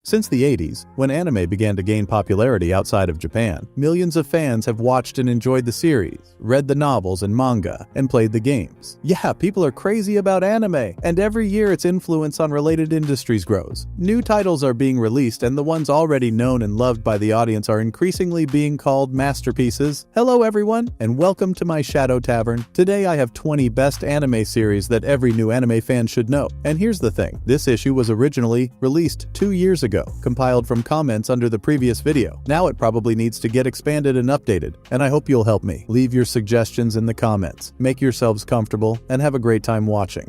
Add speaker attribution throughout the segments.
Speaker 1: Since the 80s, when anime began to gain popularity outside of Japan, millions of fans have watched and enjoyed the series, read the novels and manga, and played the games. Yeah, people are crazy about anime, and every year its influence on related industries grows. New titles are being released, and the ones already known and loved by the audience are increasingly being called masterpieces. Hello everyone, and welcome to my Shadow Tavern. Today I have 20 best anime series that every new anime fan should know. And here's the thing, this issue was originally released 2 years ago, compiled from comments under the previous video. Now it probably needs to get expanded and updated, and I hope you'll help me. Leave your suggestions in the comments. Make yourselves comfortable, and have a great time watching.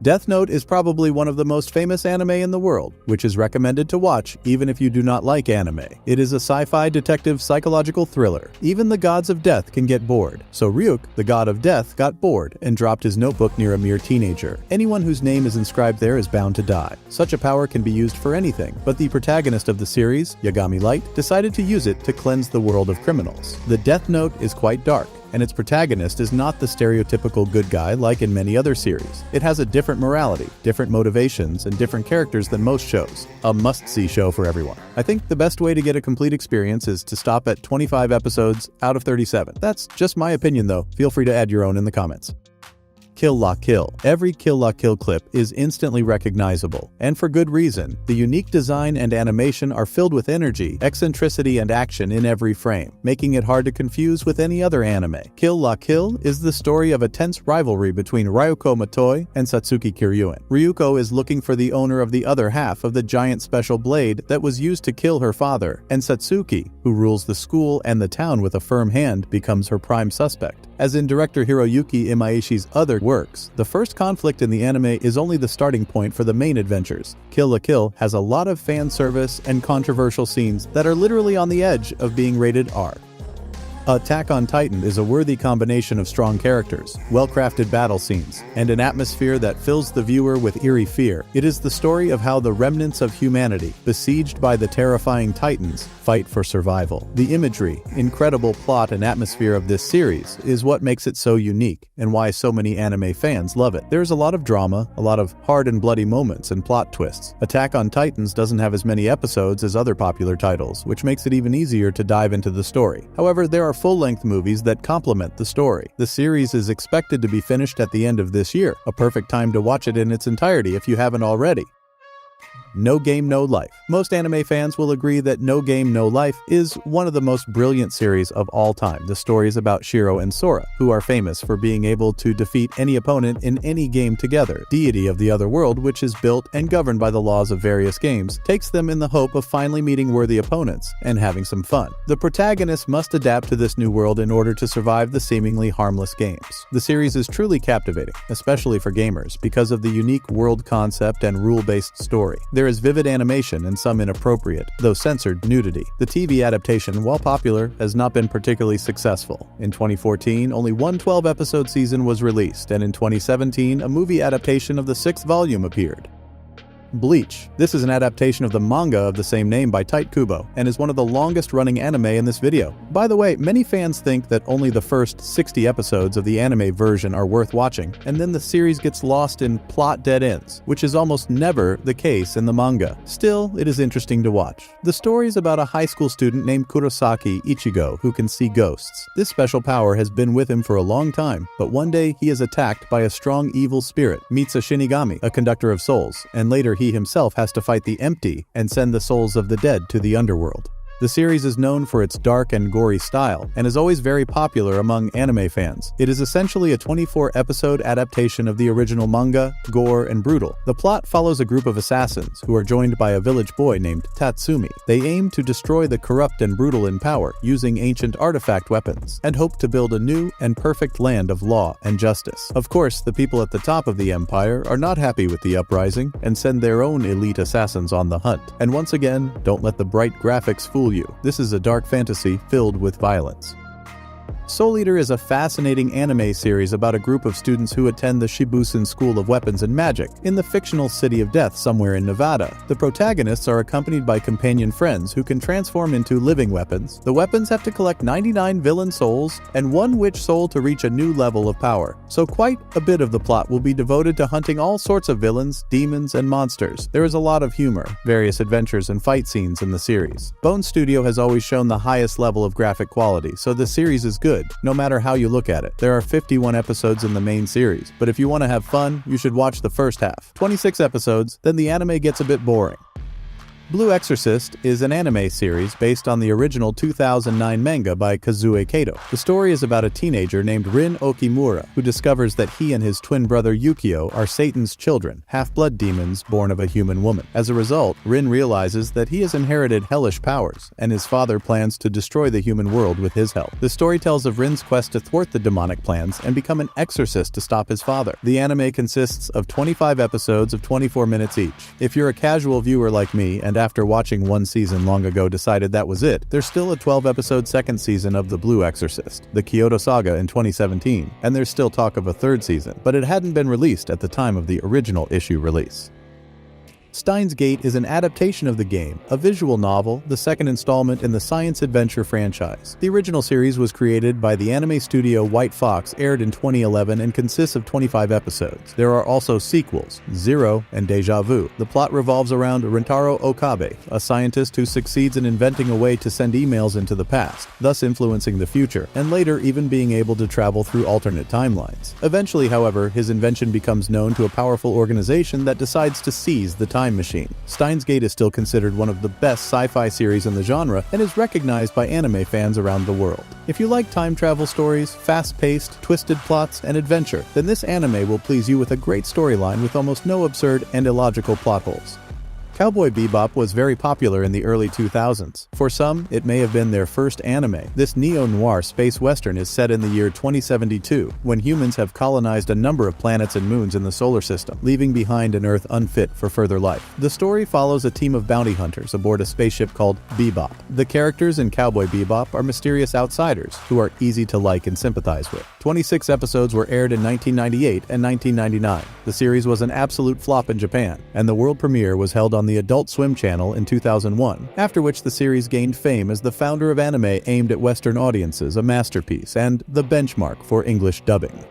Speaker 1: Death Note is probably one of the most famous anime in the world, which is recommended to watch even if you do not like anime. It is a sci-fi detective psychological thriller. Even the gods of death can get bored. So Ryuk, the god of death, got bored and dropped his notebook near a mere teenager. Anyone whose name is inscribed there is bound to die. Such a power can be used for anything, but the protagonist of the series, Yagami Light, decided to use it to cleanse the world of criminals. The Death Note is quite dark, and its protagonist is not the stereotypical good guy like in many other series. It has a different morality, different motivations, and different characters than most shows. A must-see show for everyone. I think the best way to get a complete experience is to stop at 25 episodes out of 37. That's just my opinion though. Feel free to add your own in the comments. Kill La Kill. Every Kill La Kill clip is instantly recognizable, and for good reason. The unique design and animation are filled with energy, eccentricity, and action in every frame, making it hard to confuse with any other anime. Kill La Kill is the story of a tense rivalry between Ryuko Matoi and Satsuki Kiryuin. Ryuko is looking for the owner of the other half of the giant special blade that was used to kill her father, and Satsuki, who rules the school and the town with a firm hand, becomes her prime suspect. As in director Hiroyuki Imaishi's other works, the first conflict in the anime is only the starting point for the main adventures. Kill La Kill has a lot of fan service and controversial scenes that are literally on the edge of being rated R. Attack on Titan is a worthy combination of strong characters, well-crafted battle scenes, and an atmosphere that fills the viewer with eerie fear. It is the story of how the remnants of humanity, besieged by the terrifying Titans, fight for survival. The imagery, incredible plot, and atmosphere of this series is what makes it so unique, and why so many anime fans love it. There's a lot of drama, a lot of hard and bloody moments and plot twists. Attack on Titans doesn't have as many episodes as other popular titles, which makes it even easier to dive into the story. However, there are full-length movies that complement the story. The series is expected to be finished at the end of this year, a perfect time to watch it in its entirety if you haven't already. No Game No Life. Most anime fans will agree that No Game No Life is one of the most brilliant series of all time. The story is about Shiro and Sora, who are famous for being able to defeat any opponent in any game together. Deity of the other world, which is built and governed by the laws of various games, takes them in the hope of finally meeting worthy opponents and having some fun. The protagonist must adapt to this new world in order to survive the seemingly harmless games. The series is truly captivating, especially for gamers, because of the unique world concept and rule-based story. There is vivid animation and some inappropriate, though censored, nudity. The TV adaptation, while popular, has not been particularly successful. In 2014, only one 12-episode season was released, and in 2017, a movie adaptation of the 6th volume appeared. Bleach. This is an adaptation of the manga of the same name by Tite Kubo, and is one of the longest-running anime in this video. By the way, many fans think that only the first 60 episodes of the anime version are worth watching, and then the series gets lost in plot dead ends, which is almost never the case in the manga. Still, it is interesting to watch. The story is about a high school student named Kurosaki Ichigo who can see ghosts. This special power has been with him for a long time, but one day he is attacked by a strong evil spirit, meets a Shinigami, a conductor of souls, and later he himself has to fight the Empty and send the souls of the dead to the underworld. The series is known for its dark and gory style, and is always very popular among anime fans. It is essentially a 24-episode adaptation of the original manga, gore and brutal. The plot follows a group of assassins who are joined by a village boy named Tatsumi. They aim to destroy the corrupt and brutal in power using ancient artifact weapons, and hope to build a new and perfect land of law and justice. Of course, the people at the top of the empire are not happy with the uprising, and send their own elite assassins on the hunt. And once again, don't let the bright graphics fool you. This is a dark fantasy filled with violence. Soul Eater is a fascinating anime series about a group of students who attend the Shippuden School of Weapons and Magic in the fictional City of Death somewhere in Nevada. The protagonists are accompanied by companion friends who can transform into living weapons. The weapons have to collect 99 villain souls and one witch soul to reach a new level of power. So quite a bit of the plot will be devoted to hunting all sorts of villains, demons, and monsters. There is a lot of humor, various adventures, and fight scenes in the series. Bone Studio has always shown the highest level of graphic quality, so the series is good, no matter how you look at it. There are 51 episodes in the main series, but if you want to have fun, you should watch the first half. 26 episodes, then the anime gets a bit boring. Blue Exorcist is an anime series based on the original 2009 manga by Kazue Kato. The story is about a teenager named Rin Okimura who discovers that he and his twin brother Yukio are Satan's children, half-blood demons born of a human woman. As a result, Rin realizes that he has inherited hellish powers, and his father plans to destroy the human world with his help. The story tells of Rin's quest to thwart the demonic plans and become an exorcist to stop his father. The anime consists of 25 episodes of 24 minutes each. If you're a casual viewer like me and after watching one season long ago decided that was it, there's still a 12-episode second season of The Blue Exorcist, the Kyoto Saga in 2017, and there's still talk of a third season, but it hadn't been released at the time of the original issue release. Steins Gate is an adaptation of the game, a visual novel, the second installment in the science adventure franchise. The original series was created by the anime studio White Fox, aired in 2011, and consists of 25 episodes. There are also sequels, Zero and Deja Vu. The plot revolves around Rentaro Okabe, a scientist who succeeds in inventing a way to send emails into the past, thus influencing the future, and later even being able to travel through alternate timelines. Eventually, however, his invention becomes known to a powerful organization that decides to seize the time machine. Steins Gate is still considered one of the best sci-fi series in the genre and is recognized by anime fans around the world. If you like time travel stories, fast-paced, twisted plots, and adventure, then this anime will please you with a great storyline with almost no absurd and illogical plot holes. Cowboy Bebop was very popular in the early 2000s. For some, it may have been their first anime. This neo-noir space western is set in the year 2072, when humans have colonized a number of planets and moons in the solar system, leaving behind an Earth unfit for further life. The story follows a team of bounty hunters aboard a spaceship called Bebop. The characters in Cowboy Bebop are mysterious outsiders who are easy to like and sympathize with. 26 episodes were aired in 1998 and 1999. The series was an absolute flop in Japan, and the world premiere was held on the Adult Swim channel in 2001, after which the series gained fame as the founder of anime aimed at Western audiences, a masterpiece, and the benchmark for English dubbing.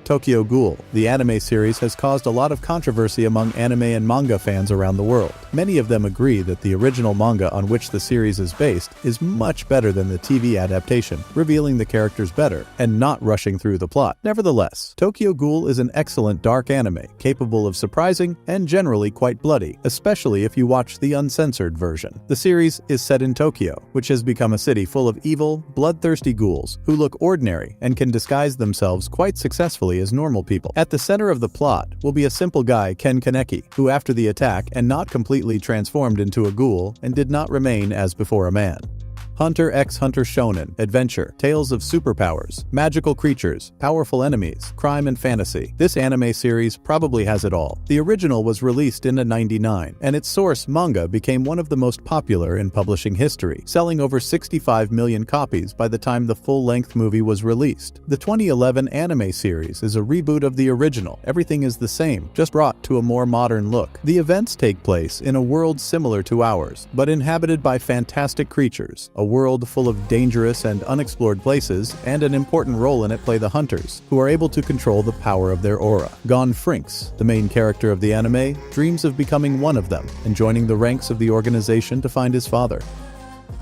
Speaker 1: Tokyo Ghoul, the anime series, has caused a lot of controversy among anime and manga fans around the world. Many of them agree that the original manga on which the series is based is much better than the TV adaptation, revealing the characters better and not rushing through the plot. Nevertheless, Tokyo Ghoul is an excellent dark anime, capable of surprising and generally quite bloody, especially if you watch the uncensored version. The series is set in Tokyo, which has become a city full of evil, bloodthirsty ghouls who look ordinary and can disguise themselves quite successfully as normal people. At the center of the plot will be a simple guy, Ken Kaneki, who after the attack and not completely transformed into a ghoul and did not remain as before a man. Hunter x Hunter Shonen, adventure, tales of superpowers, magical creatures, powerful enemies, crime and fantasy. This anime series probably has it all. The original was released in '99, and its source, manga, became one of the most popular in publishing history, selling over 65 million copies by the time the full-length movie was released. The 2011 anime series is a reboot of the original. Everything is the same, just brought to a more modern look. The events take place in a world similar to ours, but inhabited by fantastic creatures, a world full of dangerous and unexplored places, and an important role in it play the hunters, who are able to control the power of their aura. Gon Frinks, the main character of the anime, dreams of becoming one of them and joining the ranks of the organization to find his father.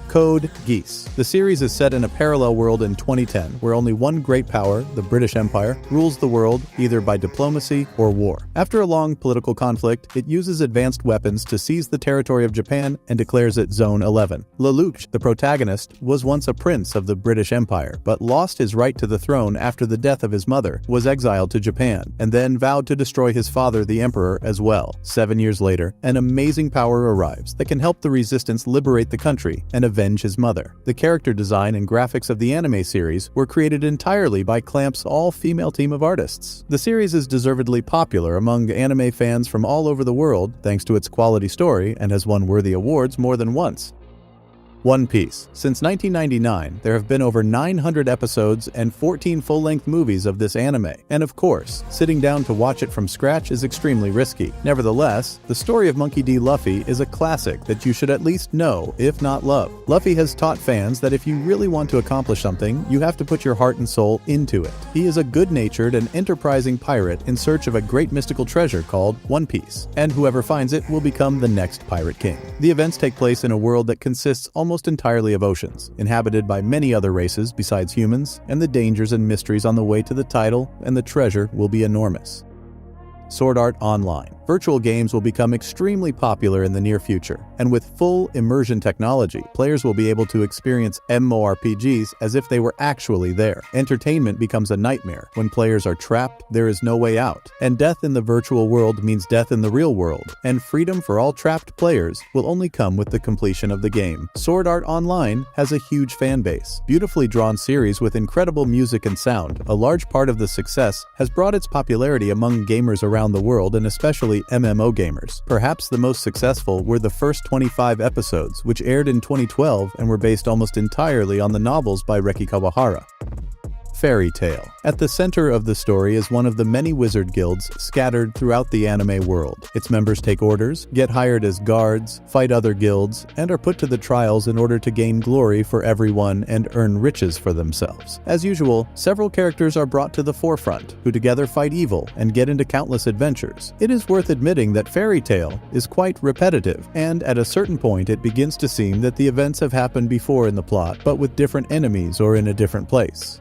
Speaker 1: Code Geass. The series is set in a parallel world in 2010, where only one great power, the British Empire, rules the world either by diplomacy or war. After a long political conflict, it uses advanced weapons to seize the territory of Japan and declares it Zone 11. Lelouch, the protagonist, was once a prince of the British Empire, but lost his right to the throne after the death of his mother, was exiled to Japan, and then vowed to destroy his father, the Emperor, as well. 7 years later, an amazing power arrives that can help the resistance liberate the country and avenge his mother. The character design and graphics of the anime series were created entirely by Clamp's all-female team of artists. The series is deservedly popular among anime fans from all over the world thanks to its quality story and has won worthy awards more than once. One Piece. Since 1999, there have been over 900 episodes and 14 full-length movies of this anime. And of course, sitting down to watch it from scratch is extremely risky. Nevertheless, the story of Monkey D. Luffy is a classic that you should at least know, if not love. Luffy has taught fans that if you really want to accomplish something, you have to put your heart and soul into it. He is a good-natured and enterprising pirate in search of a great mystical treasure called One Piece, and whoever finds it will become the next pirate king. The events take place in a world that consists almost entirely of oceans, inhabited by many other races besides humans, and the dangers and mysteries on the way to the title and the treasure will be enormous. Sword Art Online. Virtual games will become extremely popular in the near future, and with full immersion technology, players will be able to experience MMORPGs as if they were actually there. Entertainment becomes a nightmare. When players are trapped, there is no way out, and death in the virtual world means death in the real world, and freedom for all trapped players will only come with the completion of the game. Sword Art Online has a huge fan base. Beautifully drawn series with incredible music and sound, a large part of the success has brought its popularity among gamers around the world and especially MMO gamers. Perhaps the most successful were the first 25 episodes, which aired in 2012 and were based almost entirely on the novels by Reki Kawahara. Fairy Tail. At the center of the story is one of the many wizard guilds scattered throughout the anime world. Its members take orders, get hired as guards, fight other guilds, and are put to the trials in order to gain glory for everyone and earn riches for themselves. As usual, several characters are brought to the forefront, who together fight evil and get into countless adventures. It is worth admitting that Fairy Tail is quite repetitive, and at a certain point it begins to seem that the events have happened before in the plot, but with different enemies or in a different place.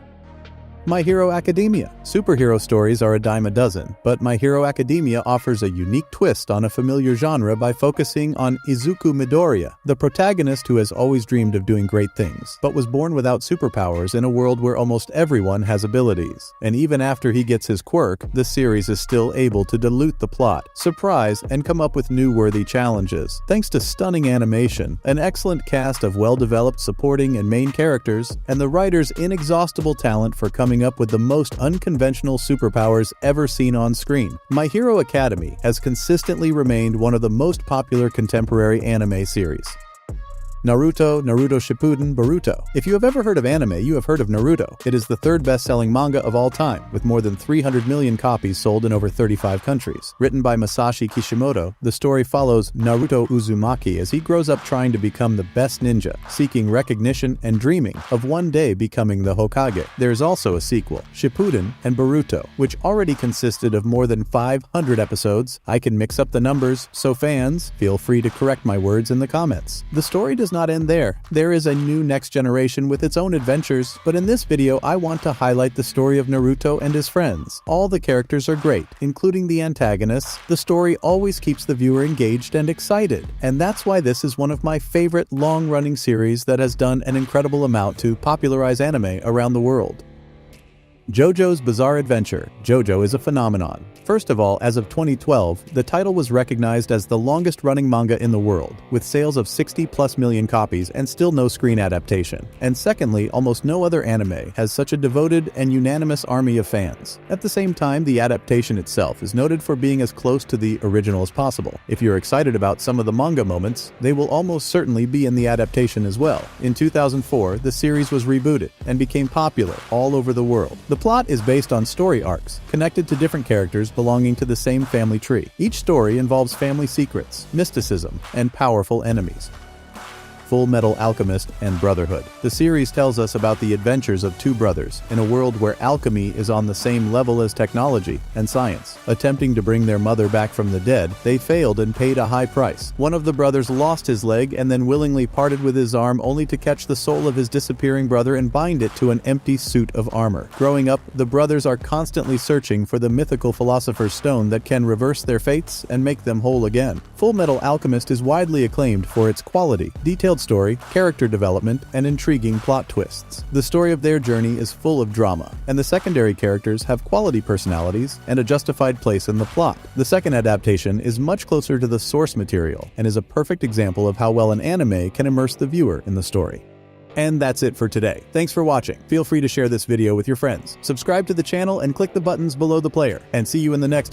Speaker 1: My Hero Academia. Superhero stories are a dime a dozen, but My Hero Academia offers a unique twist on a familiar genre by focusing on Izuku Midoriya, the protagonist who has always dreamed of doing great things, but was born without superpowers in a world where almost everyone has abilities. And even after he gets his quirk, the series is still able to dilute the plot, surprise, and come up with new worthy challenges. Thanks to stunning animation, an excellent cast of well-developed supporting and main characters, and the writer's inexhaustible talent for coming up with the most unconventional superpowers ever seen on screen, My Hero Academy has consistently remained one of the most popular contemporary anime series. Naruto, Naruto Shippuden, Boruto. If you have ever heard of anime, you have heard of Naruto. It is the third best-selling manga of all time, with more than 300 million copies sold in over 35 countries. Written by Masashi Kishimoto, the story follows Naruto Uzumaki as he grows up trying to become the best ninja, seeking recognition and dreaming of one day becoming the Hokage. There is also a sequel, Shippuden and Boruto, which already consisted of more than 500 episodes. I can mix up the numbers, so fans, feel free to correct my words in the comments. The story does not end there. There is a new next generation with its own adventures, but in this video I want to highlight the story of Naruto and his friends. All the characters are great, including the antagonists. The story always keeps the viewer engaged and excited, and that's why this is one of my favorite long-running series that has done an incredible amount to popularize anime around the world. JoJo's Bizarre Adventure. JoJo is a phenomenon. First of all, as of 2012, the title was recognized as the longest-running manga in the world, with sales of 60+ million copies and still no screen adaptation. And secondly, almost no other anime has such a devoted and unanimous army of fans. At the same time, the adaptation itself is noted for being as close to the original as possible. If you're excited about some of the manga moments, they will almost certainly be in the adaptation as well. In 2004, the series was rebooted and became popular all over the world. The plot is based on story arcs, connected to different characters belonging to the same family tree. Each story involves family secrets, mysticism, and powerful enemies. Fullmetal Alchemist and Brotherhood. The series tells us about the adventures of two brothers in a world where alchemy is on the same level as technology and science. Attempting to bring their mother back from the dead, they failed and paid a high price. One of the brothers lost his leg and then willingly parted with his arm only to catch the soul of his disappearing brother and bind it to an empty suit of armor. Growing up, the brothers are constantly searching for the mythical philosopher's stone that can reverse their fates and make them whole again. Fullmetal Alchemist is widely acclaimed for its quality, detailed story, character development, and intriguing plot twists. The story of their journey is full of drama, and the secondary characters have quality personalities and a justified place in the plot. The second adaptation is much closer to the source material and is a perfect example of how well an anime can immerse the viewer in the story. And that's it for today. Thanks for watching. Feel free to share this video with your friends. Subscribe to the channel and click the buttons below the player. And see you in the next